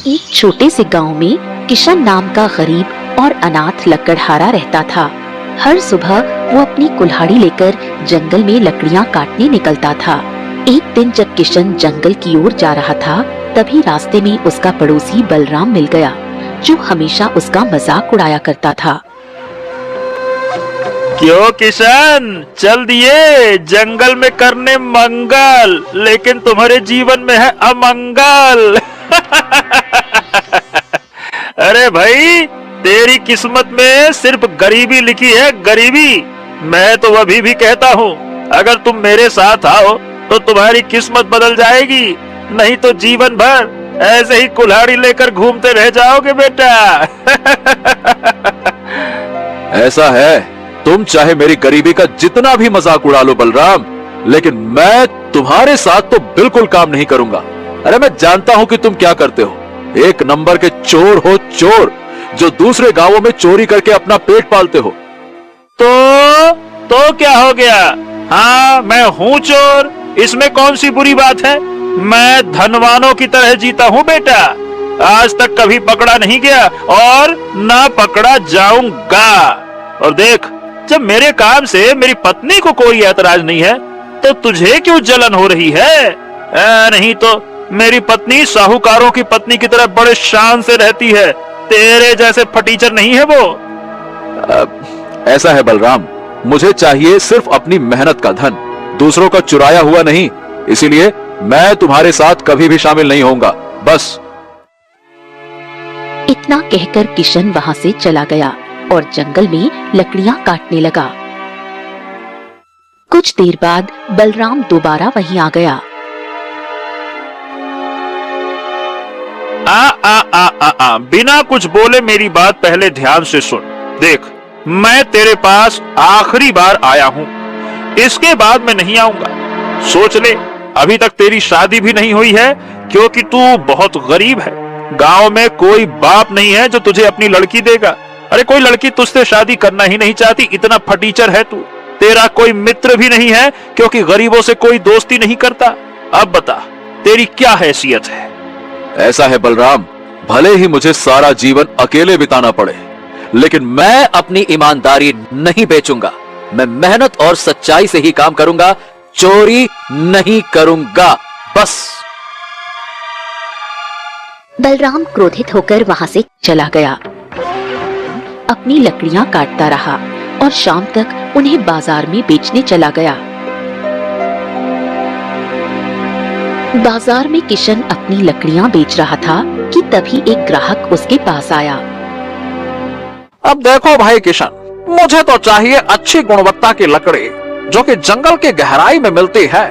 एक छोटे से गांव में किशन नाम का गरीब और अनाथ लकड़हारा रहता था। हर सुबह वो अपनी कुल्हाड़ी लेकर जंगल में लकड़ियां काटने निकलता था। एक दिन जब किशन जंगल की ओर जा रहा था, तभी रास्ते में उसका पड़ोसी बलराम मिल गया, जो हमेशा उसका मजाक उड़ाया करता था। क्यों किशन, चल दिए जंगल में करने मंगल, लेकिन तुम्हारे जीवन में है अमंगल। अरे भाई, तेरी किस्मत में सिर्फ गरीबी लिखी है, गरीबी। मैं तो अभी भी कहता हूँ, अगर तुम मेरे साथ आओ तो तुम्हारी किस्मत बदल जाएगी, नहीं तो जीवन भर ऐसे ही कुल्हाड़ी लेकर घूमते रह जाओगे बेटा। ऐसा है, तुम चाहे मेरी गरीबी का जितना भी मजाक उड़ा लो बलराम, लेकिन मैं तुम्हारे साथ तो बिल्कुल काम नहीं करूंगा। अरे मैं जानता हूं कि तुम क्या करते हो, एक नंबर के चोर हो, चोर जो दूसरे गांवों में चोरी करके अपना पेट पालते हो। तो क्या हो गया? हाँ, मैं हूँ चोर, इसमें कौन सी बुरी बात है? मैं धनवानों की तरह जीता हूँ बेटा, आज तक कभी पकड़ा नहीं गया और ना पकड़ा जाऊंगा। और देख, जब मेरे काम से मेरी पत्नी को कोई ऐतराज नहीं है, तो तुझे क्यों जलन हो रही है? नहीं तो मेरी पत्नी साहूकारों की पत्नी की तरह बड़े शान से रहती है, तेरे जैसे फटीचर नहीं है वो। ऐसा है बलराम, मुझे चाहिए सिर्फ अपनी मेहनत का धन, दूसरों का चुराया हुआ नहीं। इसीलिए मैं तुम्हारे साथ कभी भी शामिल नहीं होऊंगा, बस। इतना कहकर किशन वहां से चला गया और जंगल में लकड़ियां काटने लगा। कुछ देर बाद बलराम दोबारा वहीं आ गया। बिना कुछ बोले मेरी बात पहले ध्यान से सुन। देख, मैं तेरे पास आखिरी बार आया हूँ, इसके बाद मैं नहीं आऊंगा। सोच ले, अभी तक तेरी शादी भी नहीं हुई है, क्योंकि तू बहुत गरीब है। गांव में कोई बाप नहीं है जो तुझे अपनी लड़की देगा। अरे कोई लड़की तुझसे शादी करना ही नहीं चाहती, इतना फटीचर है तू। तेरा कोई मित्र भी नहीं है, क्योंकि गरीबों से कोई दोस्ती नहीं करता। अब बता, तेरी क्या हैसियत है? ऐसा है बलराम, भले ही मुझे सारा जीवन अकेले बिताना पड़े, लेकिन मैं अपनी ईमानदारी नहीं बेचूंगा। मैं मेहनत और सच्चाई से ही काम करूंगा, चोरी नहीं करूंगा, बस। बलराम क्रोधित होकर वहां से चला गया। अपनी लकड़ियां काटता रहा और शाम तक उन्हें बाजार में बेचने चला गया। बाजार में किशन अपनी लकड़ियां बेच रहा था कि तभी एक ग्राहक उसके पास आया। अब देखो भाई किशन, मुझे तो चाहिए अच्छी गुणवत्ता की लकड़ी जो कि जंगल की गहराई में मिलती है,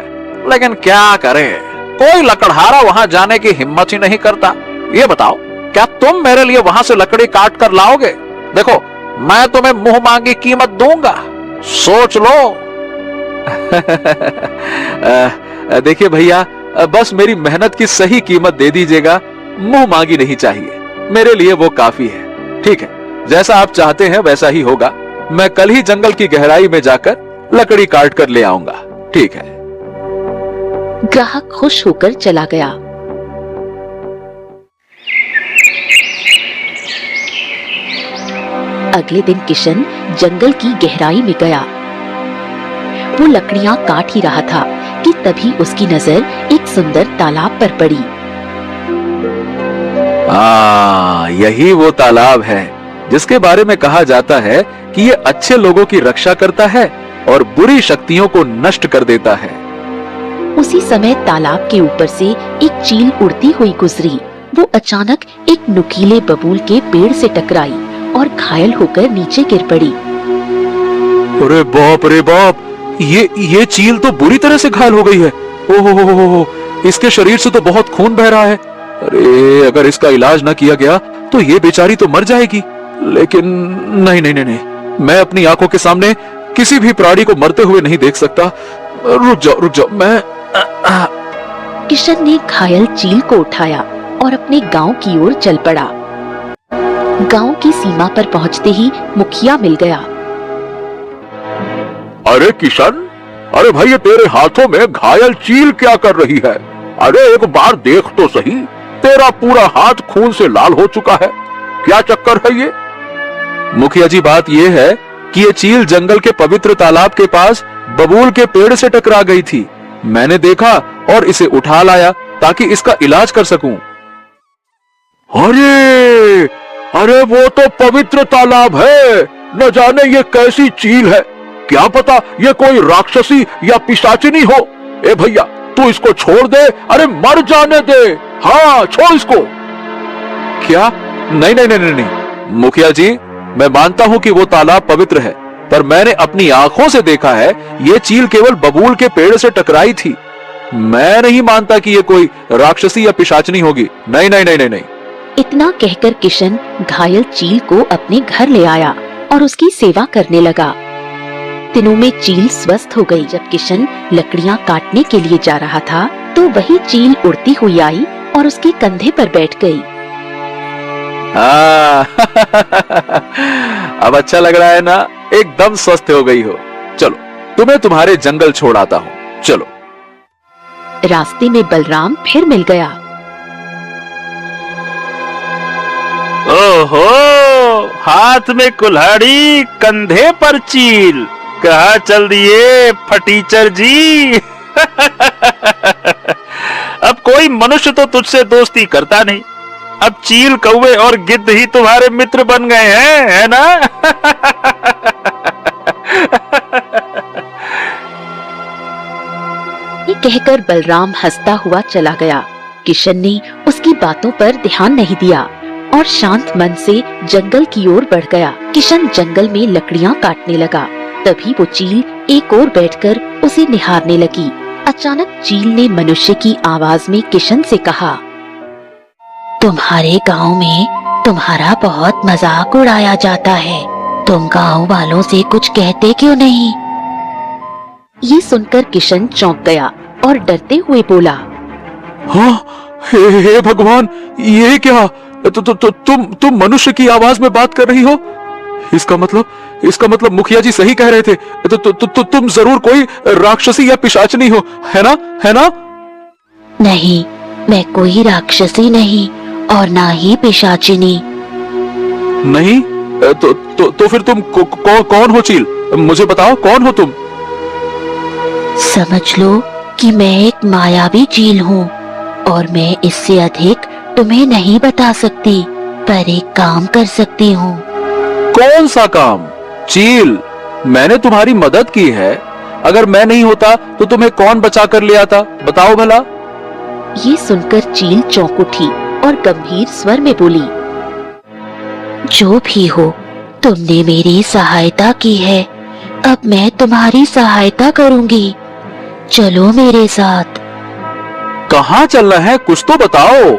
लेकिन क्या करें, कोई लकड़हारा वहां जाने की हिम्मत ही नहीं करता। ये बताओ, क्या तुम मेरे लिए वहां से लकड़ी काट कर लाओगे? देखो, मैं तुम्हें मुंह मांगी कीमत दूंगा, सोच लो। देखिए भैया, बस मेरी मेहनत की सही कीमत दे दीजिएगा, मुंह मांगी नहीं चाहिए, मेरे लिए वो काफी है। ठीक है, जैसा आप चाहते हैं वैसा ही होगा। मैं कल ही जंगल की गहराई में जाकर लकड़ी काट कर ले आऊंगा। ठीक है। ग्राहक खुश होकर चला गया। अगले दिन किशन जंगल की गहराई में गया। वो लकड़ियां काट ही रहा था कि तभी उसकी नजर एक सुंदर तालाब पर पड़ी। यही वो तालाब है जिसके बारे में कहा जाता है कि ये अच्छे लोगों की रक्षा करता है और बुरी शक्तियों को नष्ट कर देता है। उसी समय तालाब के ऊपर से एक चील उड़ती हुई गुजरी। वो अचानक एक नुकीले बबूल के पेड़ से टकराई और घायल होकर नीचे गिर पड़ी। अरे बाप रे बाप, ये चील तो बुरी तरह से घायल हो गई है। ओहो, इसके शरीर से तो बहुत खून बह रहा है। अरे अगर इसका इलाज न किया गया तो ये बेचारी तो मर जाएगी। लेकिन नहीं, मैं अपनी आंखों के सामने किसी भी प्राणी को मरते हुए नहीं देख सकता। रुक जाओ, मैं किशन ने घायल चील को उठाया और अपने गांव की ओर चल पड़ा। गांव की सीमा पर पहुंचते ही मुखिया मिल गया। अरे किशन, अरे भाई, ये तेरे हाथों में घायल चील क्या कर रही है? अरे एक बार देख तो सही, तेरा पूरा हाथ खून से लाल हो चुका है। क्या चक्कर है ये? मुखिया जी, बात यह है कि ये चील जंगल के पवित्र तालाब के पास बबूल के पेड़ से टकरा गई थी। मैंने देखा और इसे उठा लाया ताकि इसका इलाज कर सकूं। अरे अरे वो तो पवित्र तालाब है, न जाने ये कैसी चील है। क्या पता ये कोई राक्षसी या पिशाचिनी हो। ए भैया, तू इसको छोड़ दे, अरे मर जाने दे। हाँ, छोड़ इसको। क्या? नहीं नहीं नहीं नहीं नहीं मुखिया जी, मैं मानता हूं कि वो तालाब पवित्र है, पर मैंने अपनी आंखों से देखा है ये चील केवल बबूल के पेड़ से टकराई थी। मैं नहीं मानता कि ये कोई राक्षसी या पिशाचनी होगी। नहीं नहीं नहीं नहीं नहीं। इतना कहकर किशन घायल चील को अपने घर ले आया और उसकी सेवा करने लगा। दिनों में चील स्वस्थ हो गई। जब किशन लकड़ियां काटने के लिए जा रहा था तो वही चील उड़ती हुई आई और उसके कंधे पर बैठ गई। अब अच्छा लग रहा है ना? एकदम स्वस्थ हो गई हो। चलो, तुम्हें तुम्हारे जंगल छोड़ आता हूँ। चलो। रास्ते में बलराम फिर मिल गया। ओहो, हाथ में कुल्हाड़ी, कंधे पर चील, कहाँ चल दिए फटीचर जी? अब कोई मनुष्य तो तुझसे दोस्ती करता नहीं। अब चील, कौवे और गिद्ध ही तुम्हारे मित्र बन गए हैं, है ना? ये कहकर बलराम हंसता हुआ चला गया। किशन ने उसकी बातों पर ध्यान नहीं दिया और शांत मन से जंगल की ओर बढ़ गया। किशन जंगल में लकड़ियां काटने लगा। तभी वो चील एक ओर बैठकर उसे निहारने लगी। अचानक चील ने मनुष्य की आवाज में किशन से कहा, तुम्हारे गांव में तुम्हारा बहुत मजाक उड़ाया जाता है। तुम गांव वालों से कुछ कहते क्यों नहीं? ये सुनकर किशन चौंक गया और डरते हुए बोला, हाँ, हे भगवान, ये क्या? तुम मनुष्य की आवाज में बात कर रही हो? इसका मतलब मुखिया जी सही कह रहे थे। तुम जरूर कोई राक्षसी या पिशाचनी हो, है ना? है ना? नहीं, मैं कोई राक्षसी नहीं और ना ही पिशाचिनी। नहीं? तो फिर तुम कौन हो चील? मुझे बताओ, कौन हो तुम? समझ लो कि मैं एक मायावी चील हूँ और मैं इससे अधिक तुम्हें नहीं बता सकती, पर एक काम कर सकती हूँ। कौन सा काम? चील, मैंने तुम्हारी मदद की है। अगर मैं नहीं होता तो तुम्हें कौन बचा कर ले आता? बताओ भला। ये सुनकर चील चौंक उठी और गंभीर स्वर में बोली, जो भी हो, तुमने मेरी सहायता की है, अब मैं तुम्हारी सहायता करूंगी। चलो मेरे साथ। कहाँ चलना है, कुछ तो बताओ।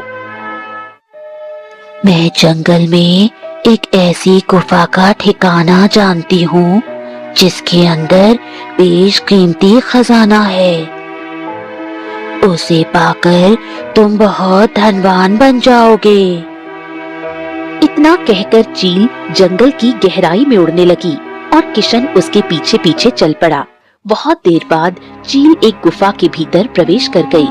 मैं जंगल में एक ऐसी गुफा का ठिकाना जानती हूँ जिसके अंदर बेशकीमती खजाना है। उसे पाकर तुम बहुत धनवान बन जाओगे। इतना कहकर चील जंगल की गहराई में उड़ने लगी और किशन उसके पीछे पीछे चल पड़ा। बहुत देर बाद चील एक गुफा के भीतर प्रवेश कर गई।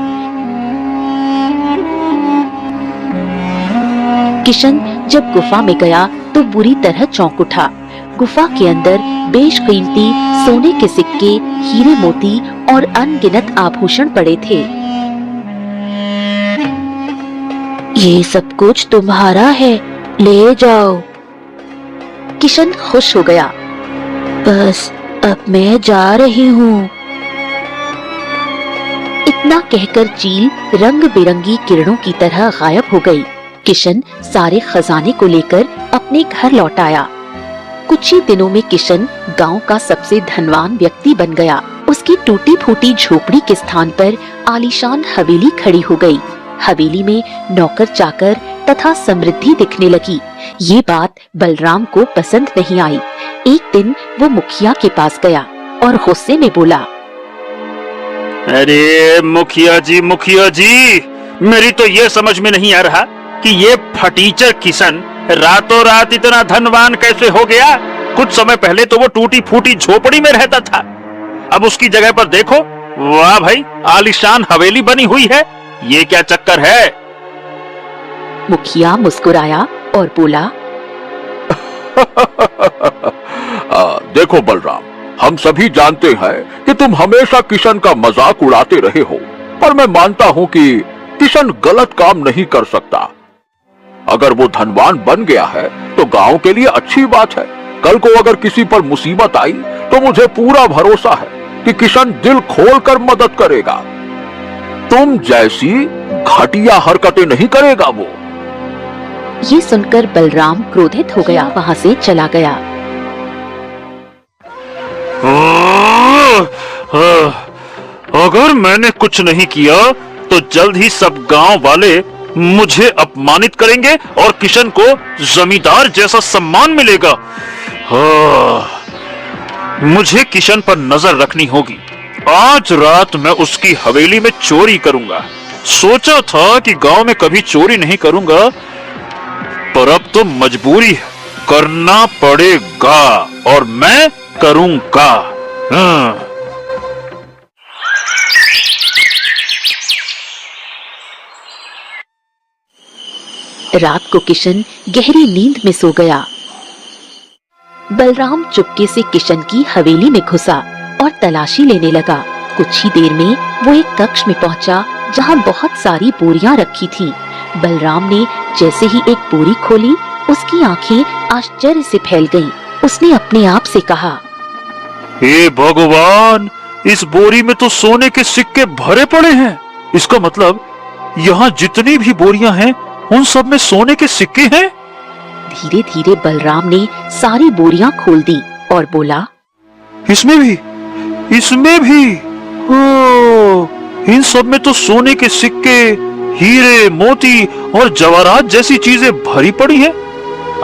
किशन जब गुफा में गया तो बुरी तरह चौंक उठा। गुफा के अंदर बेशकीमती सोने के सिक्के, हीरे मोती और अनगिनत आभूषण पड़े थे। ये सब कुछ तुम्हारा है, ले जाओ। किशन खुश हो गया। बस अब मैं जा रही हूँ। इतना कहकर चील रंग बिरंगी किरणों की तरह गायब हो गई। किशन सारे खजाने को लेकर अपने घर लौट आया। कुछ ही दिनों में किशन गांव का सबसे धनवान व्यक्ति बन गया। उसकी टूटी फूटी झोपड़ी के स्थान पर आलीशान हवेली खड़ी हो गई। हवेली में नौकर चाकर तथा समृद्धि दिखने लगी। ये बात बलराम को पसंद नहीं आई। एक दिन वो मुखिया के पास गया और गुस्से में बोला, अरे मुखिया जी, मेरी तो ये समझ में नहीं आ रहा कि ये फटीचर किशन रातों रात इतना धनवान कैसे हो गया। कुछ समय पहले तो वो टूटी फूटी झोपड़ी में रहता था, अब उसकी जगह पर देखो, वाह भाई, आलीशान हवेली बनी हुई है। ये क्या चक्कर है? मुखिया मुस्कुराया और बोला, देखो बलराम, हम सभी जानते हैं कि तुम हमेशा किशन का मजाक उड़ाते रहे हो, पर मैं मानता हूं कि किशन गलत काम नहीं कर सकता। अगर वो धनवान बन गया है तो गांव के लिए अच्छी बात है। कल को अगर किसी पर मुसीबत आई तो मुझे पूरा भरोसा है कि किशन दिल खोलकर मदद करेगा। तुम जैसी घटिया हरकतें नहीं करेगा वो। ये सुनकर बलराम क्रोधित हो गया, वहां से चला गया। अगर मैंने कुछ नहीं किया तो जल्द ही सब गांव वाले मुझे अपमानित करेंगे और किशन को जमींदार जैसा सम्मान मिलेगा। मुझे किशन पर नजर रखनी होगी। आज रात मैं उसकी हवेली में चोरी करूंगा। सोचा था कि गांव में कभी चोरी नहीं करूंगा, पर अब तो मजबूरी है, करना पड़ेगा और मैं करूंगा। रात को किशन गहरी नींद में सो गया। बलराम चुपके से किशन की हवेली में घुसा और तलाशी लेने लगा। कुछ ही देर में वो एक कक्ष में पहुंचा जहां बहुत सारी बोरियां रखी थीं। बलराम ने जैसे ही एक बोरी खोली, उसकी आंखें आश्चर्य से फैल गईं। उसने अपने आप से कहा, हे भगवान, इस बोरी में तो सोने के सिक्के भरे पड़े हैं। इसका मतलब यहाँ जितनी भी बोरियां हैं उन सब में सोने के सिक्के हैं। धीरे धीरे बलराम ने सारी बोरियां खोल दी और बोला, इसमें भी इन सब में तो सोने के सिक्के, हीरे, मोती और जवाहरात जैसी चीजें भरी पड़ी हैं।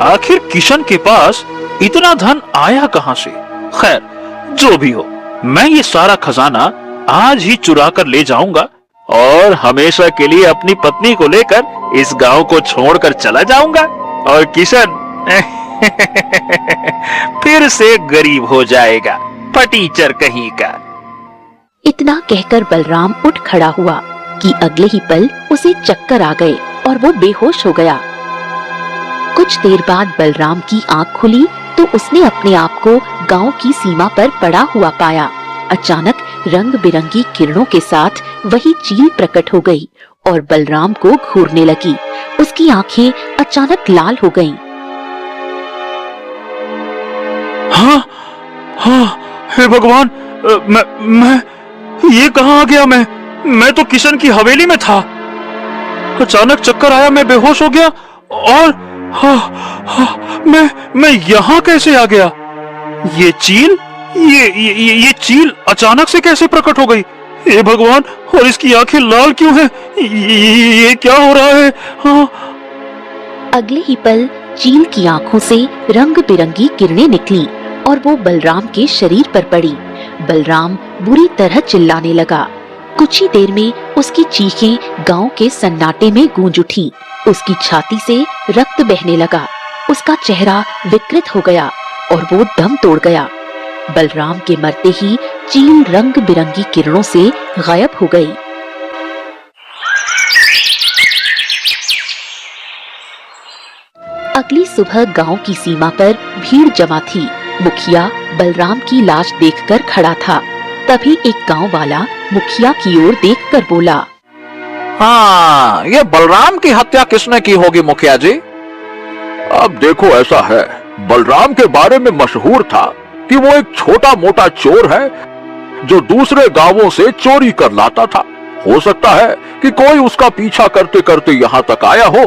आखिर किशन के पास इतना धन आया कहां से? खैर, जो भी हो, मैं ये सारा खजाना आज ही चुरा कर ले जाऊंगा और हमेशा के लिए अपनी पत्नी को लेकर इस गांव को छोड़कर चला जाऊंगा और किशन फिर से गरीब हो जाएगा, फटीचर कहीं का। इतना कहकर बलराम उठ खड़ा हुआ कि अगले ही पल उसे चक्कर आ गए और वो बेहोश हो गया। कुछ देर बाद बलराम की आंख खुली तो उसने अपने आप को गांव की सीमा पर पड़ा हुआ पाया। अचानक रंग बिरंगी किरणों के साथ वही चील प्रकट हो गई और बलराम को घूरने लगी। उसकी आंखें अचानक लाल हो गईं। हाँ, हे भगवान, मैं ये कहाँ आ गया? मैं तो किशन की हवेली में था। अचानक चक्कर आया, मैं बेहोश हो गया और मैं यहाँ कैसे आ गया? ये चील ये चील अचानक से कैसे प्रकट हो गई? हे भगवान, और इसकी आंखें लाल क्यों हैं? ये क्या हो रहा है? अगले ही पल चील की आंखों से रंग बिरंगी किरणें निकली और वो बलराम के शरीर पर पड़ी। बलराम बुरी तरह चिल्लाने लगा। कुछ ही देर में उसकी चीखें गांव के सन्नाटे में गूंज उठी। उसकी छाती से रक्त बहने लगा। उसका चेहरा विकृत हो गया और वो दम तोड़ गया। बलराम के मरते ही चील रंग बिरंगी किरणों से गायब हो गई। अगली सुबह गांव की सीमा पर भीड़ जमा थी। मुखिया बलराम की लाश देखकर खड़ा था। तभी एक गांव वाला मुखिया की ओर देखकर बोला, हाँ, ये बलराम की हत्या किसने की होगी मुखिया जी? अब देखो, ऐसा है, बलराम के बारे में मशहूर था कि वो एक छोटा मोटा चोर है जो दूसरे गांवों से चोरी कर लाता था। हो सकता है कि कोई उसका पीछा करते करते यहाँ तक आया हो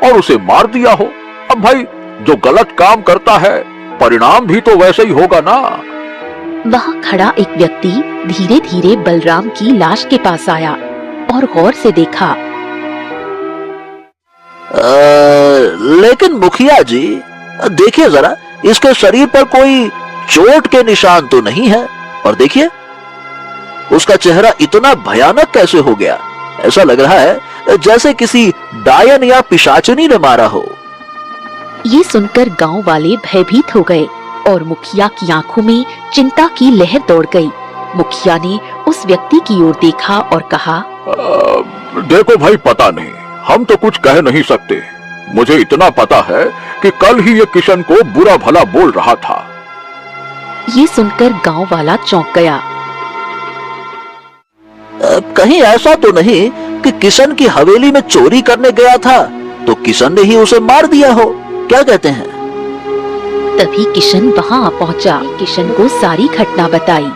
और उसे मार दिया हो। अब भाई, जो गलत काम करता है परिणाम भी तो वैसे ही होगा ना। वहाँ खड़ा एक व्यक्ति धीरे धीरे बलराम की लाश के पास आया और गौर से देखा। लेकिन मुखिया जी, देखिए जरा, इसके शरीर पर कोई चोट के निशान तो नहीं है, और देखिए उसका चेहरा इतना भयानक कैसे हो गया? ऐसा लग रहा है जैसे किसी डायन या पिशाचनी ने मारा हो। ये सुनकर गांव वाले भयभीत हो गए और मुखिया की आंखों में चिंता की लहर दौड़ गई। मुखिया ने उस व्यक्ति की ओर देखा और कहा, देखो भाई, पता नहीं, हम तो कुछ कह नहीं सकते। मुझे इतना पता है कि कल ही ये किशन को बुरा भला बोल रहा था। ये सुनकर गांव वाला चौंक गया। कहीं ऐसा तो नहीं कि किशन की हवेली में चोरी करने गया था तो किशन ने ही उसे मार दिया हो, क्या कहते हैं? तभी किशन वहां आ पहुंचा। किशन को सारी घटना बताई।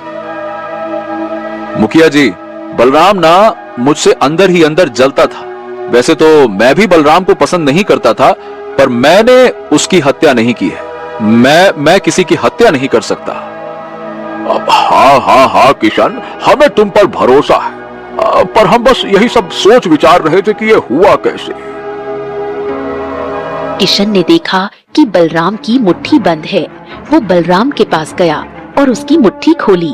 मुखिया जी, बलराम ना मुझसे अंदर ही अंदर जलता था। वैसे तो मैं भी बलराम को पसंद नहीं करता था, पर मैंने उसकी हत्या नहीं की है। मैं किसी की हत्या नहीं कर सकता। अब हाँ किशन, हमें तुम पर भरोसा है, पर हम बस यही सब सोच विचार रहे थे कि ये हुआ कैसे। किशन ने देखा कि बलराम की मुट्ठी बंद है। वो बलराम के पास गया और उसकी मुट्ठी खोली।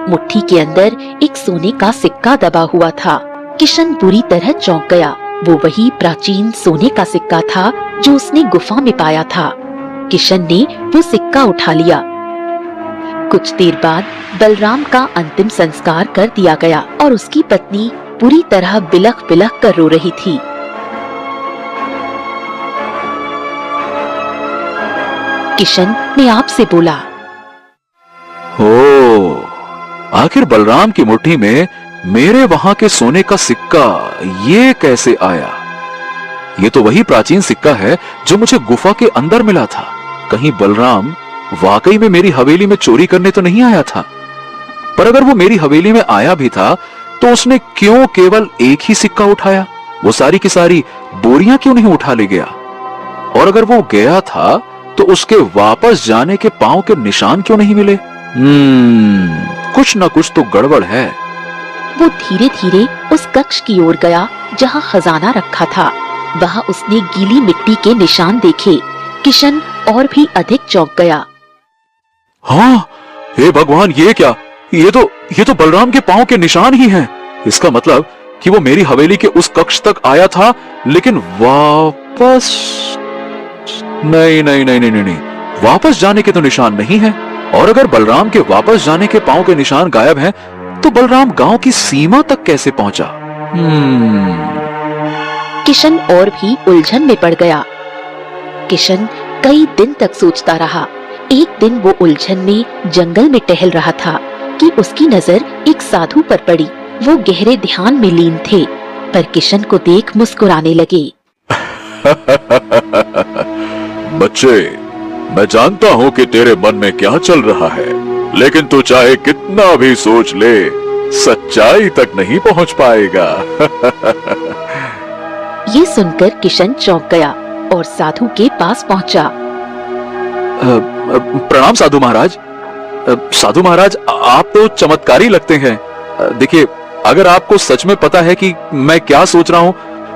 मुट्ठी के अंदर एक सोने का सिक्का दबा हुआ था। किशन बुरी तरह चौंक गया। वो वही प्राचीन सोने का सिक्का था जो उसने गुफा में पाया था। किशन ने वो सिक्का उठा लिया। कुछ देर बाद बलराम का अंतिम संस्कार कर दिया गया और उसकी पत्नी पूरी तरह बिलख बिलख कर रो रही थी। किशन ने आप से बोला, ओ, आखिर बलराम की मुट्ठी में मेरे वहां के सोने का सिक्का ये कैसे आया? ये तो वही प्राचीन सिक्का है जो मुझे गुफा के अंदर मिला था। कहीं बलराम वाकई में मेरी हवेली में चोरी करने तो नहीं आया था? पर अगर वो मेरी हवेली में आया भी था तो उसने क्यों केवल एक ही सिक्का उठाया? वो सारी की सारी बोरियां क्यों नहीं उठा ले गया? और अगर वो गया था तो उसके वापस जाने के पांव के निशान क्यों नहीं मिले? कुछ ना कुछ तो गड़बड़ है। वो धीरे धीरे उस कक्ष की ओर गया जहाँ खजाना रखा था। वहाँ उसने गीली मिट्टी के निशान देखे। किशन और भी अधिक चौंक गया। हाँ, हे भगवान, ये क्या? ये तो बलराम के पांव के निशान ही हैं। इसका मतलब कि वो मेरी हवेली के उस कक्ष तक आया था, लेकिन वापस नहीं, वापस जाने के तो निशान नहीं है। और अगर बलराम के वापस जाने के पांव के निशान गायब हैं, तो बलराम गांव की सीमा तक कैसे पहुंचा? किशन और भी उलझन में पड़ गया। किशन कई दिन तक सोचता रहा। एक दिन वो उलझन में जंगल में टहल रहा था कि उसकी नजर एक साधु पर पड़ी। वो गहरे ध्यान में लीन थे, पर किशन को देख मुस्कुराने लगे। बच्चे, मैं जानता हूं कि तेरे मन में क्या चल रहा है, लेकिन तू चाहे कितना भी सोच ले, सच्चाई तक नहीं पहुंच पाएगा। ये सुनकर किशन चौंक गया और साधु के पास पहुंचा। प्रणाम साधु महाराज। साधु महाराज, आप तो चमत्कारी लगते हैं। देखिए, अगर आपको सच में पता है कि मैं क्या सोच रहा हूं,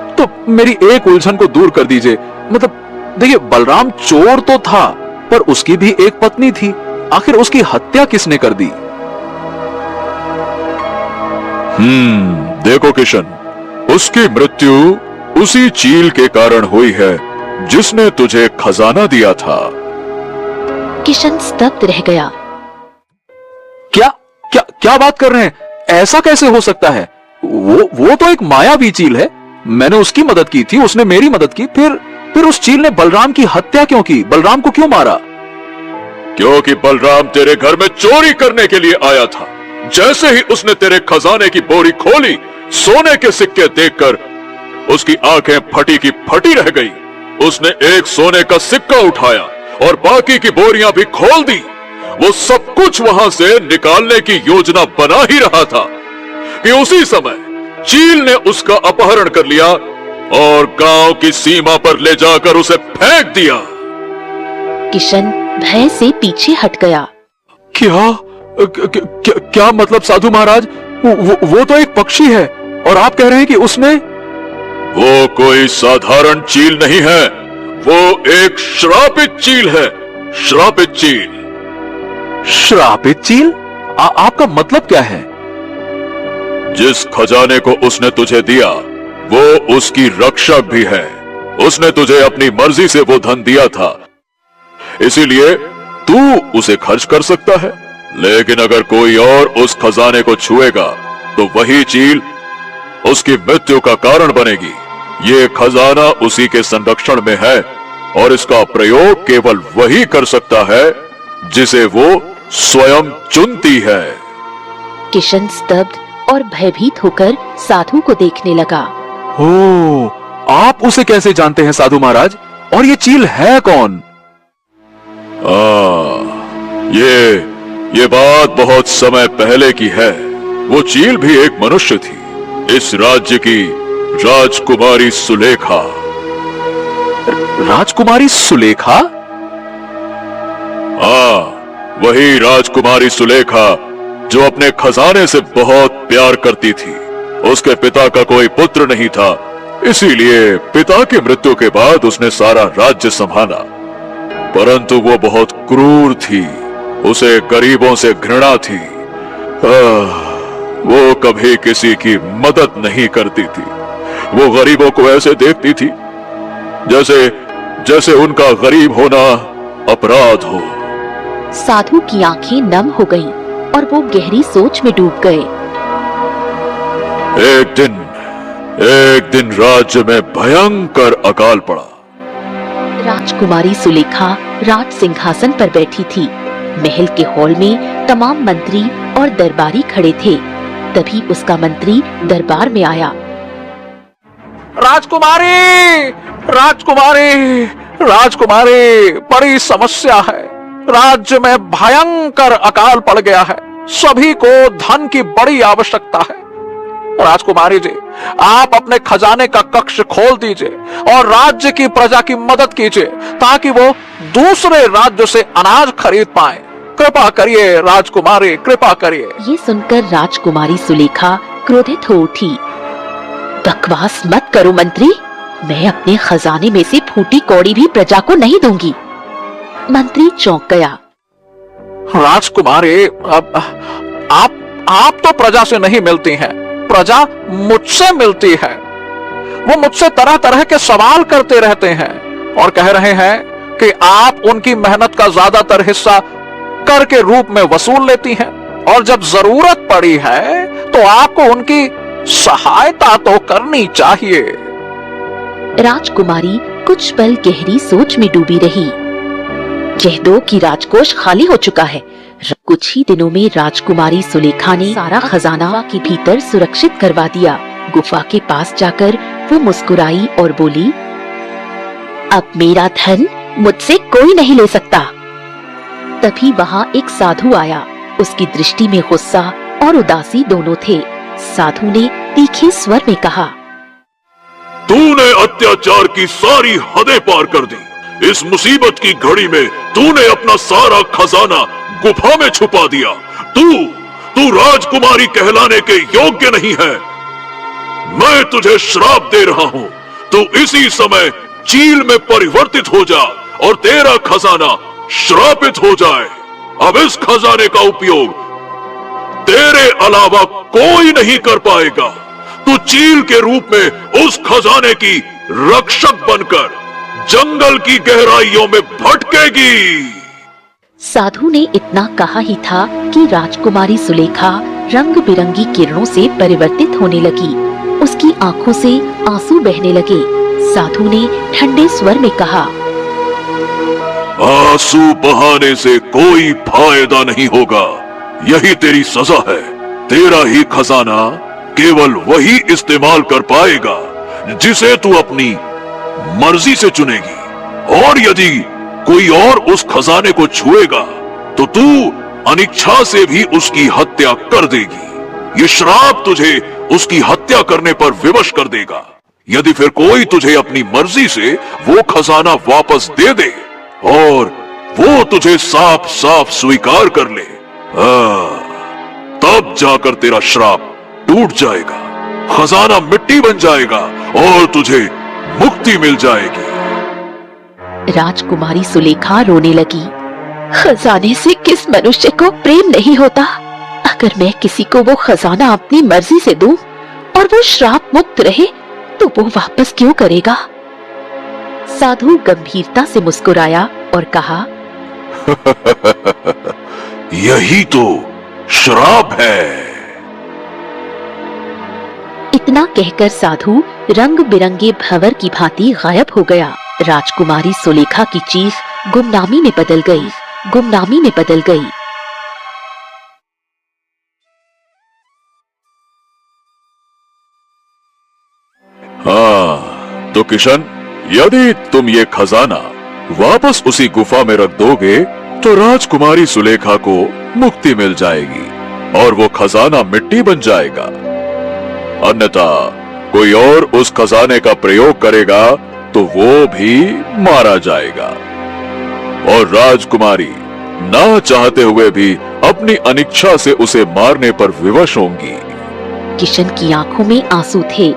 तो मेरी एक उलझन को दूर कर दीजिए। मतलब देखिए, बलराम चोर तो था, पर उसकी भी एक पत्नी थी। आखिर उसकी हत्या किसने कर दी? देखो किशन, उसकी मृत्यु उसी चील के कारण हुई है जिसने तुझे खजाना दिया था। किशन स्तब्ध रह गया। क्या क्या क्या बात कर रहे हैं? ऐसा कैसे हो सकता है? वो तो एक मायावी चील है। मैंने उसकी मदद की थी, उसने मेरी मदद की। फिर उस चील ने बलराम की हत्या क्यों की? बलराम को क्यों मारा? क्योंकि बलराम तेरे घर में चोरी करने के लिए आया था। जैसे ही उसने तेरे खजाने की बोरी खोली, सोने के सिक्के देखकर उसकी आंखें फटी की फटी रह गई। उसने एक सोने का सिक्का उठाया और बाकी की बोरियां भी खोल दी। वो सब कुछ वहां से निकालने की योजना बना ही रहा था कि उसी समय चील ने उसका अपहरण कर लिया और गांव की सीमा पर ले जाकर उसे फेंक दिया। किशन भय से पीछे हट गया। क्या मतलब साधु महाराज? वो तो एक पक्षी है और आप कह रहे हैं कि उसने? वो कोई साधारण चील नहीं है, वो एक श्रापित चील है। श्रापित चील। श्रापित चील? आपका मतलब क्या है? जिस खजाने को उसने तुझे दिया, वो उसकी रक्षक भी है। उसने तुझे अपनी मर्जी से वो धन दिया था, इसीलिए तू उसे खर्च कर सकता है। लेकिन अगर कोई और उस खजाने को छुएगा, तो वही चील उसकी मृत्यु का कारण बनेगी। ये खजाना उसी के संरक्षण में है और इसका प्रयोग केवल वही कर सकता है जिसे वो स्वयं चुनती है। किशन स्तब्ध और भयभीत होकर साधु को देखने लगा। हो, आप उसे कैसे जानते हैं साधु महाराज? और ये चील है कौन? ये बात बहुत समय पहले की है। वो चील भी एक मनुष्य थी। इस राज्य की राजकुमारी सुलेखा। राजकुमारी सुलेखा? वही राजकुमारी सुलेखा जो अपने खजाने से बहुत प्यार करती थी। उसके पिता का कोई पुत्र नहीं था, इसीलिए पिता की मृत्यु के बाद उसने सारा राज्य संभाला। परंतु वो बहुत क्रूर थी, उसे गरीबों से घृणा थी। वो कभी किसी की मदद नहीं करती थी। वो गरीबों को ऐसे देखती थी जैसे उनका गरीब होना अपराध हो। साधु की आंखें नम हो गईं और वो गहरी सोच में डूब गए। एक दिन राज्य में भयंकर अकाल पड़ा। राजकुमारी सुलेखा राज सिंहासन पर बैठी थी। महल के हॉल में तमाम मंत्री और दरबारी खड़े थे। तभी उसका मंत्री दरबार में आया। राजकुमारी, राजकुमारी, राजकुमारी, बड़ी समस्या है। राज्य में भयंकर अकाल पड़ गया है। सभी को धन की बड़ी आवश्यकता है। राजकुमारी जी, आप अपने खजाने का कक्ष खोल दीजिए और राज्य की प्रजा की मदद कीजिए ताकि वो दूसरे राज्यों से अनाज खरीद पाए। कृपा करिए राजकुमारी, कृपा करिए। ये सुनकर राजकुमारी सुलेखा क्रोधित हो उठी। बकवास मत करो मंत्री, मैं अपने खजाने में से फूटी कौड़ी भी प्रजा को नहीं दूंगी। मंत्री चौंक गया। राजकुमारी, आप तो प्रजा से नहीं मिलती हैं, प्रजा मुझसे मिलती है। वो मुझसे तरह तरह के सवाल करते रहते हैं और कह रहे हैं कि आप उनकी मेहनत का ज्यादातर हिस्सा कर के रूप में वसूल लेती हैं और जब जरूरत पड़ी है तो आपको उनकी सहायता तो करनी चाहिए। राजकुमारी कुछ पल गहरी सोच में डूबी रही। कह दो कि राजकोष खाली हो चुका है। कुछ ही दिनों में राजकुमारी सुलेखा ने सारा खजाना के भीतर सुरक्षित करवा दिया। गुफा के पास जाकर वो मुस्कुराई और बोली, अब मेरा धन मुझसे कोई नहीं ले सकता। तभी वहाँ एक साधु आया। उसकी दृष्टि में गुस्सा और उदासी दोनों थे। साधु ने तीखे स्वर में कहा, तूने अत्याचार की सारी हदें पार कर दी। इस मुसीबत की घड़ी में तूने अपना सारा खजाना गुफा में छुपा दिया। तू राजकुमारी कहलाने के योग्य नहीं है। मैं तुझे श्राप दे रहा हूँ। तू इसी समय चील में परिवर्तित हो जा और तेरा खजाना श्रापित हो जाए। अब इस खजाने का उपयोग तेरे अलावा कोई नहीं कर पाएगा। तू चील के रूप में उस खजाने की रक्षक बनकर जंगल की गहराइयों में भटकेगी। साधु ने इतना कहा ही था कि राजकुमारी सुलेखा रंग बिरंगी किरणों से परिवर्तित होने लगी। उसकी आंखों से आंसू बहने लगे। साधु ने ठंडे स्वर में कहा, आंसू बहाने से कोई फायदा नहीं होगा। यही तेरी सजा है। तेरा ही खजाना केवल वही इस्तेमाल कर पाएगा जिसे तू अपनी मर्जी से चुनेगी, और यदि कोई और उस खजाने को छुएगा तो तू अनिच्छा से भी उसकी हत्या कर देगी। ये श्राप तुझे उसकी हत्या करने पर विवश कर देगा। यदि फिर कोई तुझे अपनी मर्जी से वो खजाना वापस दे दे और वो तुझे साफ साफ स्वीकार कर ले, तब जाकर तेरा श्राप टूट जाएगा, खजाना मिट्टी बन जाएगा और तुझे मुक्ति मिल जाएगी। राजकुमारी सुलेखा रोने लगी। खजाने से किस मनुष्य को प्रेम नहीं होता। अगर मैं किसी को वो खजाना अपनी मर्जी से दूं और वो श्राप मुक्त रहे तो वो वापस क्यों करेगा। साधु गंभीरता से मुस्कुराया और कहा, यही तो श्राप है। इतना कहकर साधु रंग बिरंगे भंवर की भांति गायब हो गया। राजकुमारी सुलेखा की चीख गुमनामी में बदल गई, गुमनामी में बदल गई। हाँ, तो किशन, यदि तुम ये खजाना वापस उसी गुफा में रख दोगे तो राजकुमारी सुलेखा को मुक्ति मिल जाएगी और वो खजाना मिट्टी बन जाएगा। अन्यथा कोई और उस खजाने का प्रयोग करेगा तो वो भी मारा जाएगा और राजकुमारी ना चाहते हुए भी अपनी अनिच्छा से उसे मारने पर विवश होंगी। किशन की आंखों में आंसू थे।